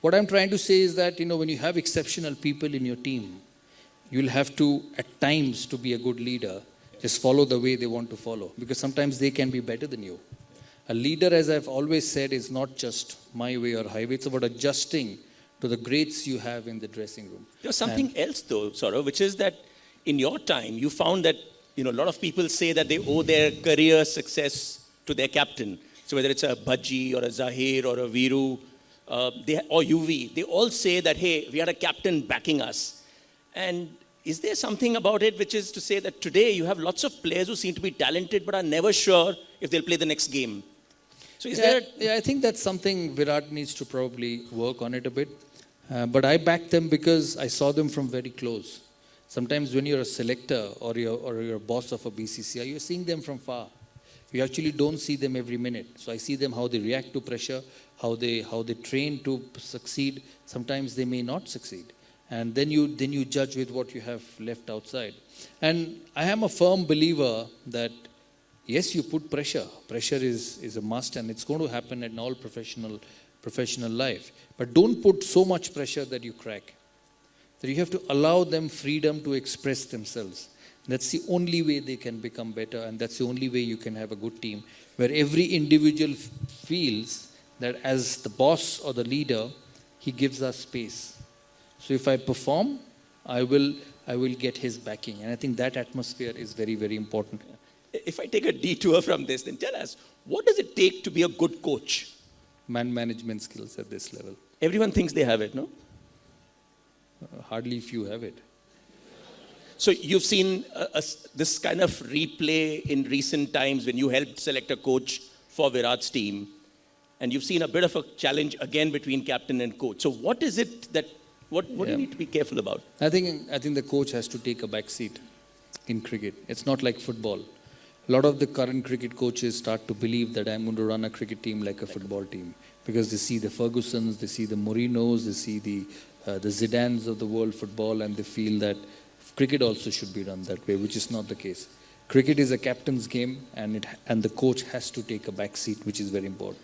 what I'm trying to say is that, when you have exceptional people in your team, you'll have to, at times, to be a good leader, just follow the way they want to follow. Because sometimes they can be better than you. A leader, as I've always said, is not just my way or highway. It's about adjusting to the greats you have in the dressing room. There's something else, though, Saurav, which is that in your time, you found that a lot of people say that they owe their career success to their captain. So whether it's a Bhaji or a Zahir or a Viru or UV, they all say that, hey, we had a captain backing us. And is there something about it which is to say that today you have lots of players who seem to be talented but are never sure if they'll play the next game? So I think that's something Virat needs to probably work on it a bit. But I back them because I saw them from very close. Sometimes when you're a selector or you're a boss of a BCCI, you're seeing them from far. You actually don't see them every minute. So I see them how they react to pressure, how they train to succeed. Sometimes they may not succeed. And then you judge with what you have left outside. And I am a firm believer that, yes, you put pressure. Pressure is a must, and it's going to happen in all professional life. But don't put so much pressure that you crack. That you have to allow them freedom to express themselves. That's the only way they can become better, and that's the only way you can have a good team, where every individual feels that as the boss or the leader, he gives us space. So if I perform, I will get his backing. And I think that atmosphere is very, very important. If I take a detour from this, then tell us, what does it take to be a good coach? Man management skills at this level. Everyone thinks they have it, no? Hardly few have it. So you've seen this kind of replay in recent times when you helped select a coach for Virat's team. And you've seen a bit of a challenge again between captain and coach. So what is it that, what do you need to be careful about? I think the coach has to take a back seat in cricket. It's not like football. A lot of the current cricket coaches start to believe that I'm going to run a cricket team like a football team. Because they see the Fergusons, they see the Mourinhos, they see the Zidanes of the world football, and they feel that cricket also should be done that way, which is not the case. Cricket is a captain's game, and the coach has to take a back seat, which is very important.